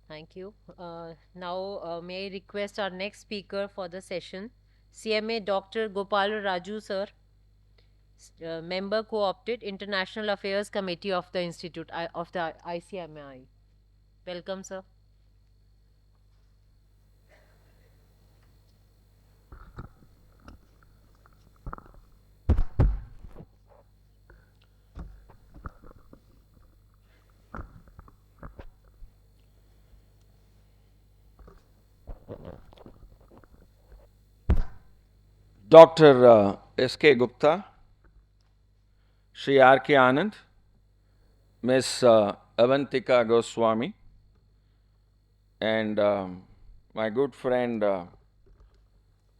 Thank you. Now, may I request our next speaker for the session, CMA Dr. Gopal Raju, sir, member co-opted International Affairs Committee of the Institute of the ICMI. Welcome, sir. Dr. S.K. Gupta, Sri R.K. Anand, Ms. Avantika Goswami, and my good friend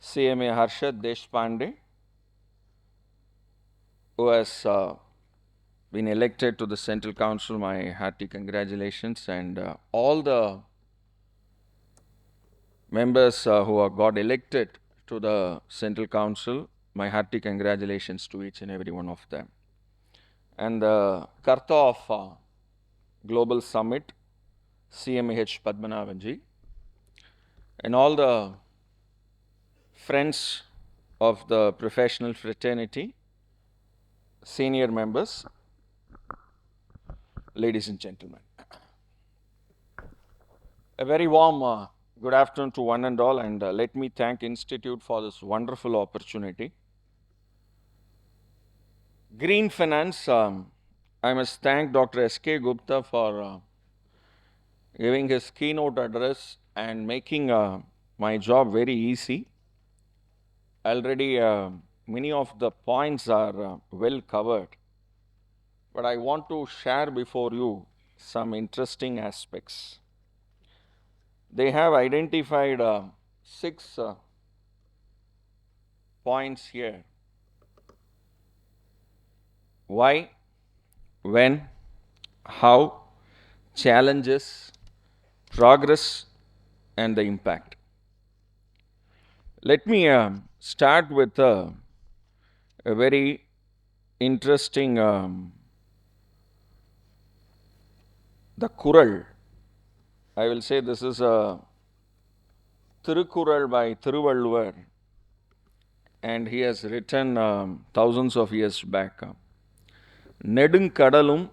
CMA Harshad Deshpande, who has been elected to the Central Council. My hearty congratulations, and all the members who have got elected to the Central Council, my hearty congratulations to each and every one of them. And the Karta of Global Summit, CMAH Padmanabhanji, and all the friends of the professional fraternity, senior members, ladies and gentlemen. A very warm good afternoon to one and all, and let me thank Institute for this wonderful opportunity. Green Finance, I must thank Dr. S.K. Gupta for giving his keynote address and making my job very easy. Already many of the points are well covered, but I want to share before you some interesting aspects. They have identified 6 points here. Why, when, how, challenges, progress, and the impact. Let me start with a very interesting the Kural. I will say this is a Tirukural by Thiruvalluvar, and he has written thousands of years back. நெடுங்கடலும்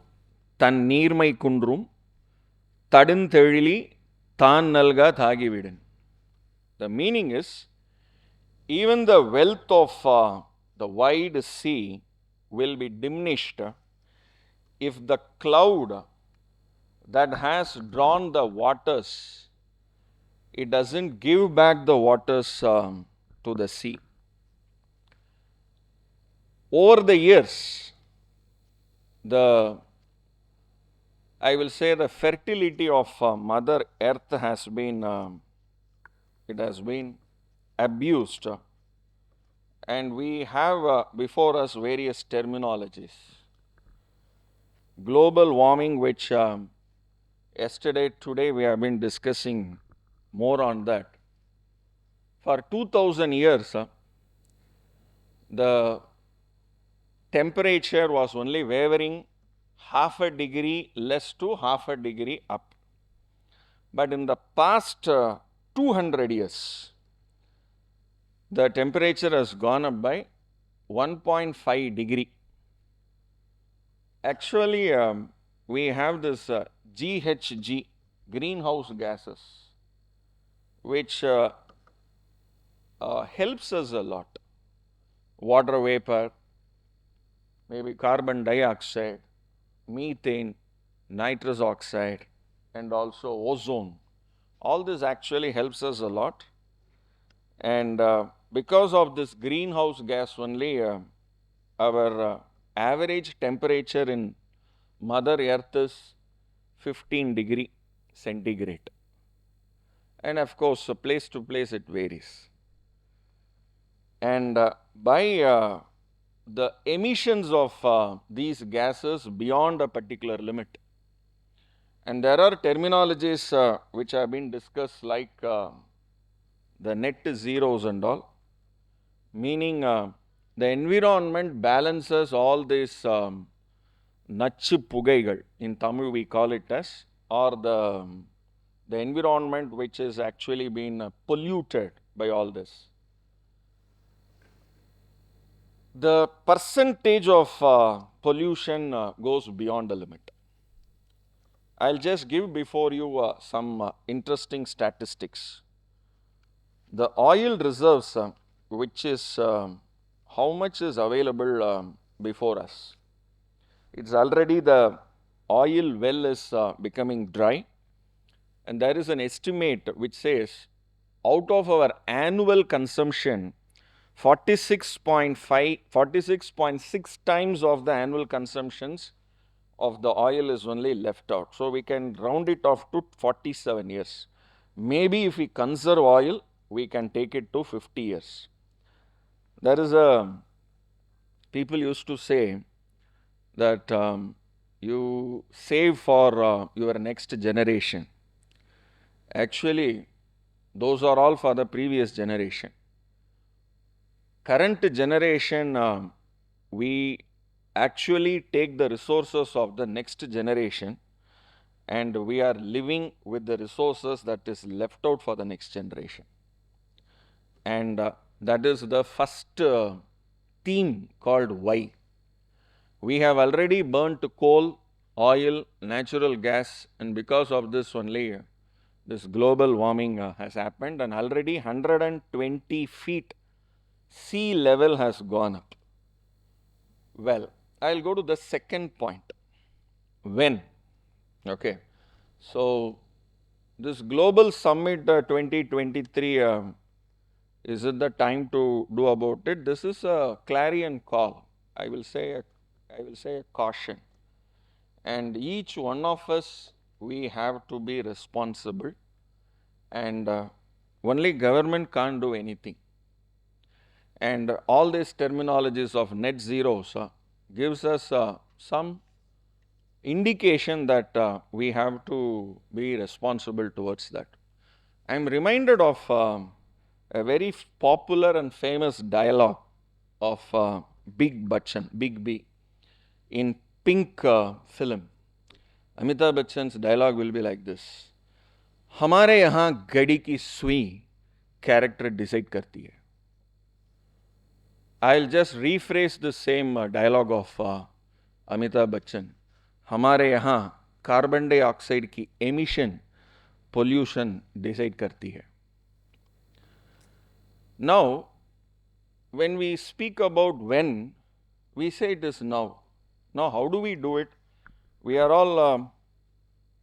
தன் நீர்மை குன்றும் தடுந்தெழிலி தான் நல்கா தாகிவிடன். The meaning is, even the wealth of the wide sea will be diminished if the cloud that has drawn the waters, it doesn't give back the waters to the sea. Over the years, I will say the fertility of Mother Earth has been, it has been abused, and we have before us various terminologies. Global warming, which today we have been discussing more on that. For 2000 years, the temperature was only wavering half a degree less to half a degree up. But in the past 200 years, the temperature has gone up by 1.5 degree. Actually, we have this GHG, greenhouse gases, which helps us a lot. Water vapor, maybe carbon dioxide, methane, nitrous oxide, and also ozone. All this actually helps us a lot. And because of this greenhouse gas only, our average temperature in Mother Earth is 15 degree centigrade. And of course, place to place it varies. And by the emissions of these gases beyond a particular limit. And there are terminologies which have been discussed, like the net zeros and all, meaning the environment balances all these நச்சு புகைகள், in Tamil we call it as, or the environment which is actually been polluted by all this. The percentage of pollution goes beyond the limit. I'll just give before you some interesting statistics. The oil reserves, which is how much is available before us. It's already the oil well is becoming dry, and there is an estimate which says out of our annual consumption, 46.6 times of the annual consumptions of the oil is only left out. So we can round it off to 47 years. Maybe if we conserve oil, we can take it to 50 years. There is people used to say that you save for your next generation. Actually, those are all for the previous generation. Current generation, we actually take the resources of the next generation and we are living with the resources that is left out for the next generation. And that is the first theme called why. We have already burnt coal, oil, natural gas, and because of this only this global warming has happened, and already 120 feet sea level has gone up. Well, I'll go to the second point. When? Okay. So, this global summit 2023, is it the time to do about it? This is a clarion call. I will say a caution. And each one of us, we have to be responsible. And only government can't do anything. And all these terminologies of net zeros gives us some indication that we have to be responsible towards that. I am reminded of a very popular and famous dialogue of Big Bachchan, Big B, in Pink film. Amitabh Bachchan's dialogue will be like this: हमारे यहाँ घड़ी की सुई character decide करती है. I'll just rephrase the same dialogue of Amitabh Bachchan. हमारे यहाँ carbon dioxide की एमिशन पोल्यूशन डिसाइड करती है. Now, when we speak about when, we say it is now. Now, how do we do it? We are all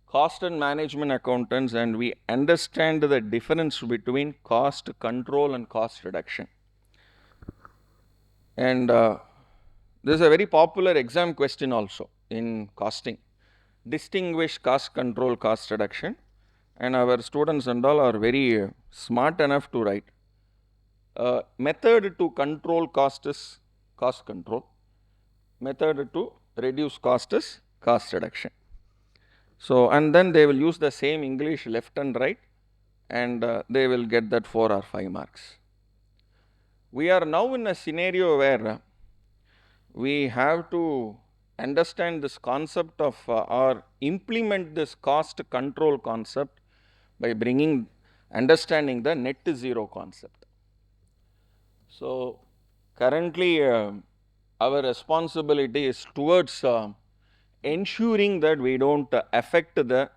cost and management accountants, and we understand the difference between cost control and cost reduction. And this is a very popular exam question also in costing. Distinguish cost control, cost reduction, and our students and all are very smart enough to write. Method to control cost is cost control. Method to reduce cost is cost reduction. So, and then they will use the same English left and right, and they will get that 4 or 5 marks. We are now in a scenario where we have to understand this concept of or implement this cost control concept by understanding the net zero concept. So, currently our responsibility is towards ensuring that we don't affect the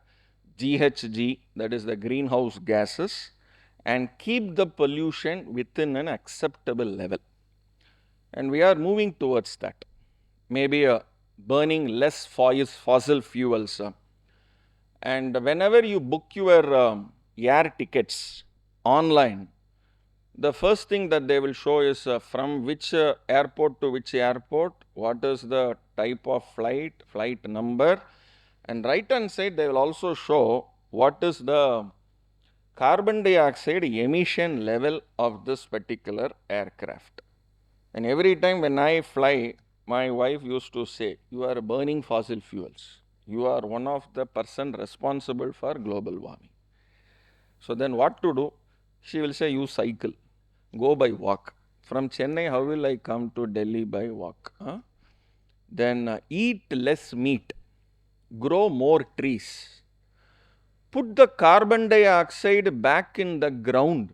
GHG, that is the greenhouse gases, and keep the pollution within an acceptable level. And we are moving towards that. Maybe burning less fossil fuels. And whenever you book your air tickets online, the first thing that they will show is from which airport to which airport, what is the type of flight, flight number, and right hand side they will also show what is the carbon dioxide emission level of this particular aircraft. And every time when I fly, my wife used to say, you are burning fossil fuels. You are one of the person responsible for global warming. So then what to do? She will say, you cycle, go by walk. From Chennai, how will I come to Delhi by walk? Then eat less meat, grow more trees. put the carbon dioxide back in the ground,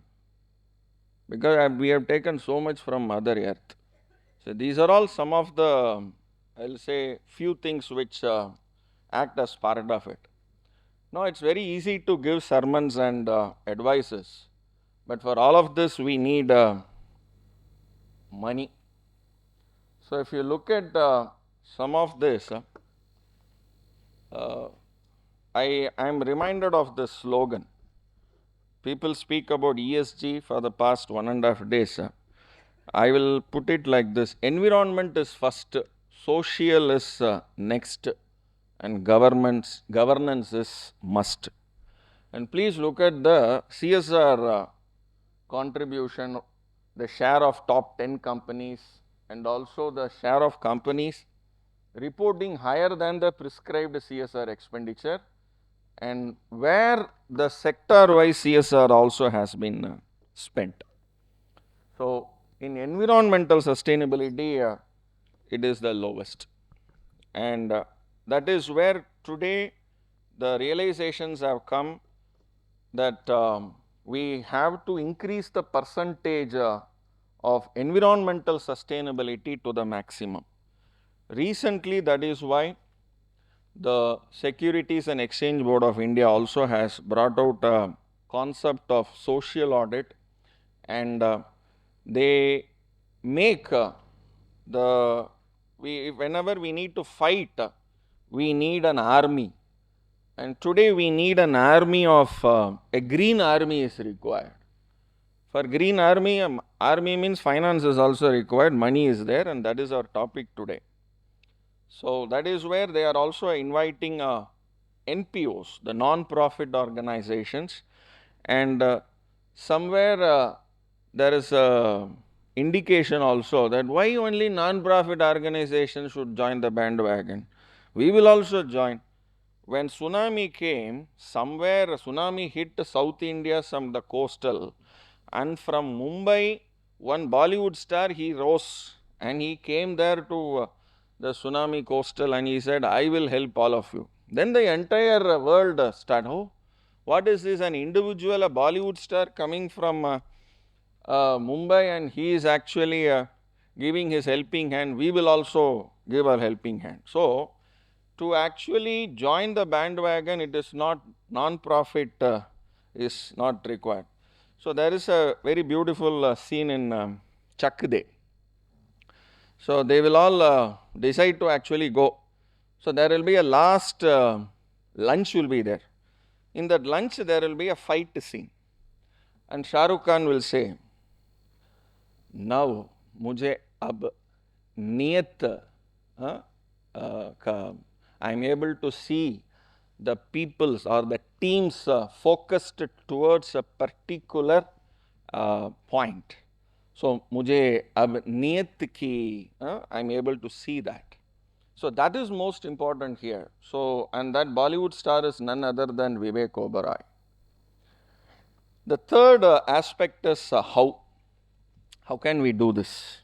because we have taken so much from Mother Earth. So these are all some of the, I'll say, few things which act as part of it. Now it's very easy to give sermons and advices, but for all of this we need money. So if you look at some of this, I am reminded of this slogan. People speak about ESG for the past 1.5 days. I will put it like this: environment is first, social is next, and governance is must. And please look at the CSR contribution, the share of top 10 companies, and also the share of companies reporting higher than the prescribed CSR expenditure, and where the sector-wise CSR also has been spent. So, in environmental sustainability, it is the lowest. And that is where today the realizations have come that we have to increase the percentage of environmental sustainability to the maximum. Recently, that is why the Securities and Exchange Board of India also has brought out a concept of social audit, and they make whenever we need to fight, we need an army. And today we need an army of, a green army is required. For green army, army means finance is also required, money is there, and that is our topic today. So that is where they are also inviting NPOs, the non-profit organizations, and somewhere there is a indication also that why only non-profit organizations should join the bandwagon. We will also join. When tsunami came, somewhere tsunami hit South India, some the coastal, and from Mumbai, one Bollywood star, he rose and he came there to the tsunami coastal and he said, I will help all of you. Then the entire world started, oh, what is this? An individual, a Bollywood star coming from Mumbai, and he is actually giving his helping hand. We will also give our helping hand. So, to actually join the bandwagon, it is not non-profit is not required. So there is a very beautiful scene in Chak De. So they will all decide to actually go. So there will be a last lunch will be there. In that lunch there will be a fight scene, and Shah Rukh Khan will say, now मुझे अब नियत I am able to see the peoples or the teams focused towards a particular point. So मुझे अब नियत की I am able to see that. So that is most important here. So, and that Bollywood star is none other than Vivek Oberoi. The third aspect is how. How can we do this?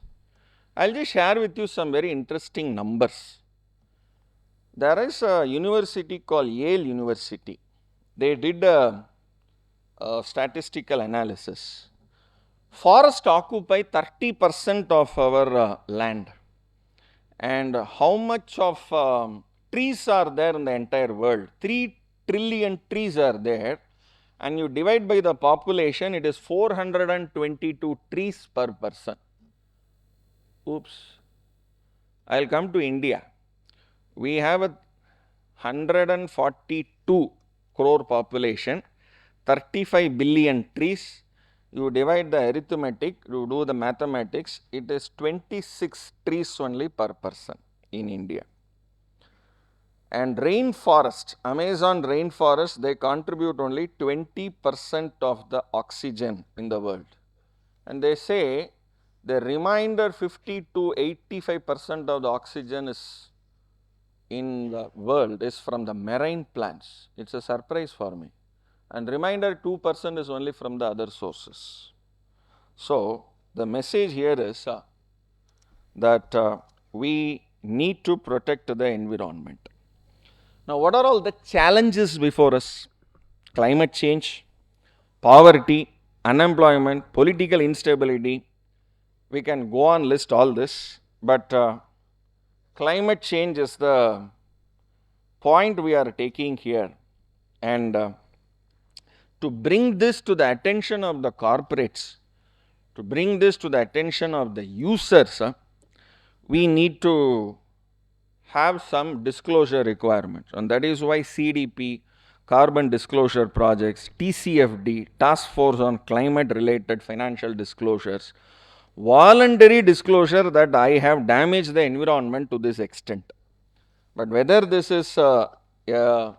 I'll just share with you some very interesting numbers. There is a university called Yale University. They did a statistical analysis. Forest occupy 30% of our land. And how much of trees are there in the entire world? 3 trillion trees are there. And you divide by the population, it is 422 trees per person. Oops. I'll come to India. We have a 142 crore population, 35 billion trees. You divide the arithmetic, you do the mathematics, it is 26 trees only per person in India. And rainforest, Amazon rainforest, they contribute only 20% of the oxygen in the world. And they say the remainder 50 to 85% of the oxygen is in the world is from the marine plants. It's a surprise for me. And remainder 2% is only from the other sources. So, the message here is that we need to protect the environment. Now, what are all the challenges before us? climate change, poverty, unemployment, political instability. We can go on list all this, but climate change is the point we are taking here. And to bring this to the attention of the corporates, to bring this to the attention of the users, we need to have some disclosure requirements. And that is why CDP, Carbon Disclosure Projects, TCFD, Task Force on Climate Related Financial Disclosures, voluntary disclosure that I have damaged the environment to this extent. But whether this is 100%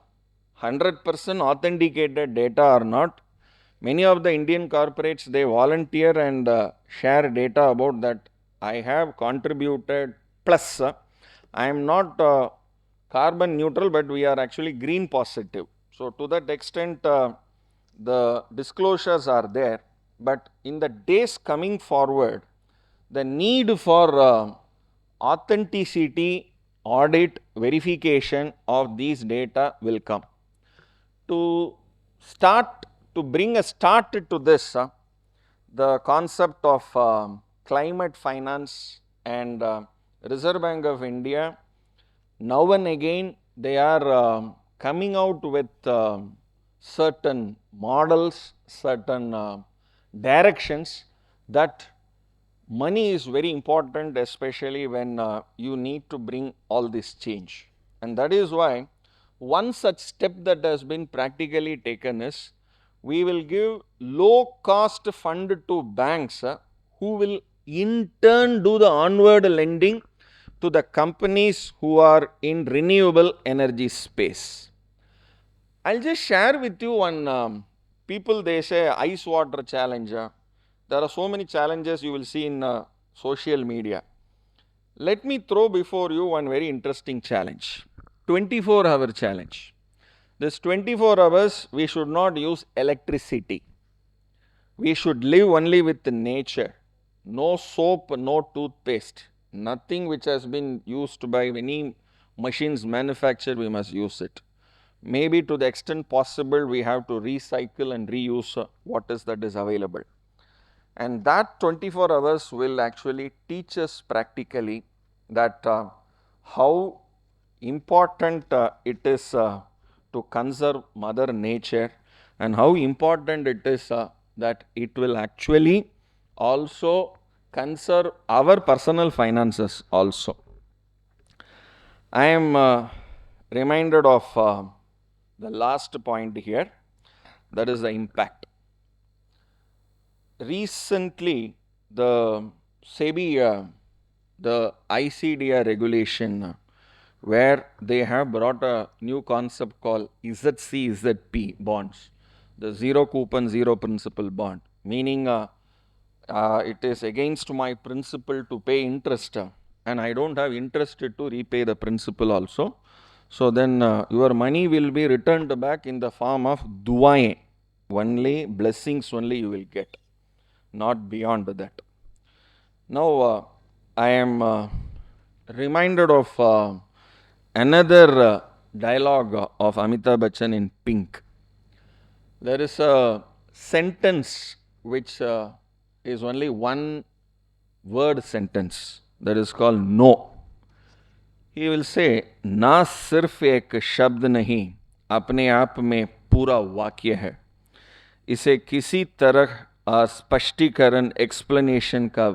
authenticated data or not, many of the Indian corporates, they volunteer and share data about that I have contributed plus. I am not carbon neutral, but we are actually green positive. So to that extent, the disclosures are there. But in the days coming forward, the need for authenticity, audit, verification of these data will come. To start, to bring a start to this, the concept of climate finance and Reserve Bank of India, now and again they are coming out with certain models, certain directions that money is very important, especially when you need to bring all this change. And that is why one such step that has been practically taken is we will give low cost fund to banks who will in turn do the onward lending to the companies who are in renewable energy space. I'll just share with you one people they say ice water challenge. There are so many challenges you will see in social media. Let me throw before you one very interesting challenge. 24-hour challenge. This 24 hours we should not use electricity. We should live only with nature. No soap, no toothpaste. Nothing which has been used by any machines manufactured, we must use it. Maybe to the extent possible, we have to recycle and reuse what is that is available. And that 24 hours will actually teach us practically that how important it is to conserve Mother Nature, and how important it is that it will actually also conserve our personal finances also. I am reminded of the last point here, that is the impact. Recently, the SEBI, the ICDR regulation, where they have brought a new concept called ZC, ZP bonds, the zero coupon, zero principal bond, meaning it is against my principle to pay interest, and I don't have interest to repay the principal also. So then your money will be returned back in the form of duaएं, only blessings only you will get, not beyond that. Now I am reminded of another dialogue of Amitabh Bachchan in Pink. There is a sentence which is only one word sentence, that is called no. He will say, ना सिर्फ एक शब्द नहीं, अपने आप में पूरा वाक्य है. इसे किसी तरह स्पष्टीकरण एक्सप्लेनेशन का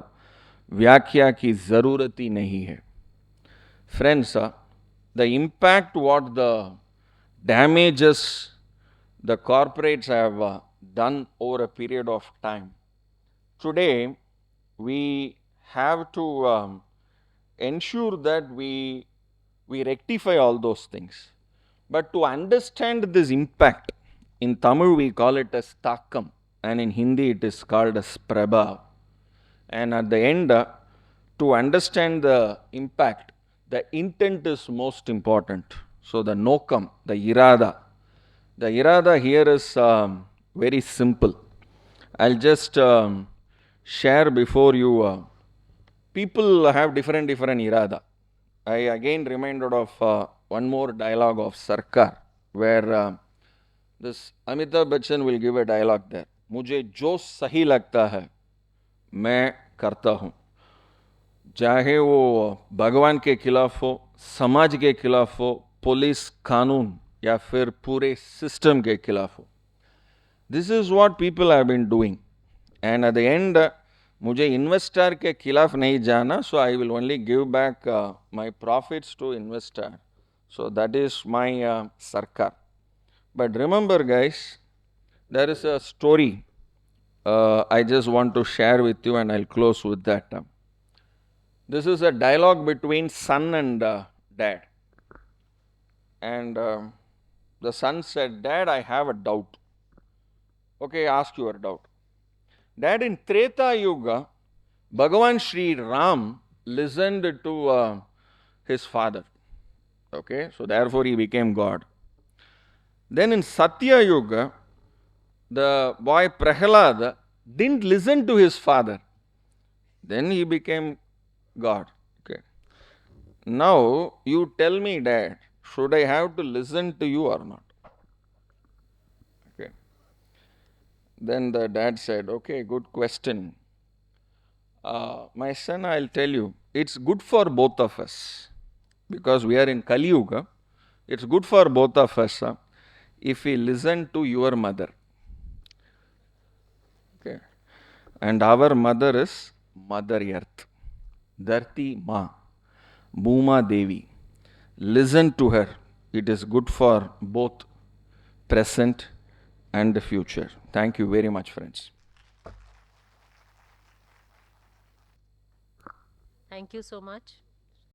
व्याख्या की ज़रूरत ही नहीं है. Friends, the impact what the damages the corporates have done over a period of time. Today, we have to ensure that we rectify all those things. But to understand this impact, in Tamil we call it as Takam, and in Hindi it is called as Prabha. And at the end, to understand the impact, the intent is most important. So the nokam, the irada here is very simple. I'll just share before you. People have different irada. I again reminded of one more dialogue of Sarkar, where This Amitabh Bachchan will give a dialogue there. मुझे जो सही लगता है मैं करता हूँ, चाहे वो भगवान के खिलाफ हो, समाज के खिलाफ हो, पुलिस कानून या फिर पूरे सिस्टम के खिलाफ हो. This is what people have been doing. And at the end मुझे इन्वेस्टर के खिलाफ नहीं जाना, so I will only give back my profits to investor. So that is my सरकार. But remember guys, there is a story I just want to share with you, and I'll close with that. This is a dialogue between son and dad. And the son said, Dad, I have a doubt. Okay, ask your doubt. Dad, in Treta Yuga, Bhagavan Sri Ram listened to his father. Okay, so therefore he became God. Then in Satya Yuga, the boy Prahalad didn't listen to his father. Then he became God. Okay. Now you tell me, Dad, should I have to listen to you or not? Okay. Then the dad said, Okay, good question. My son, I'll tell you, it's good for both of us because we are in Kali Yuga. It's good for both of us if we listen to your mother. Okay. And our mother is Mother Earth, Dharti Ma, Bhuma Devi. Listen to her. It is good for both present and the future. Thank you very much, friends. Thank you so much.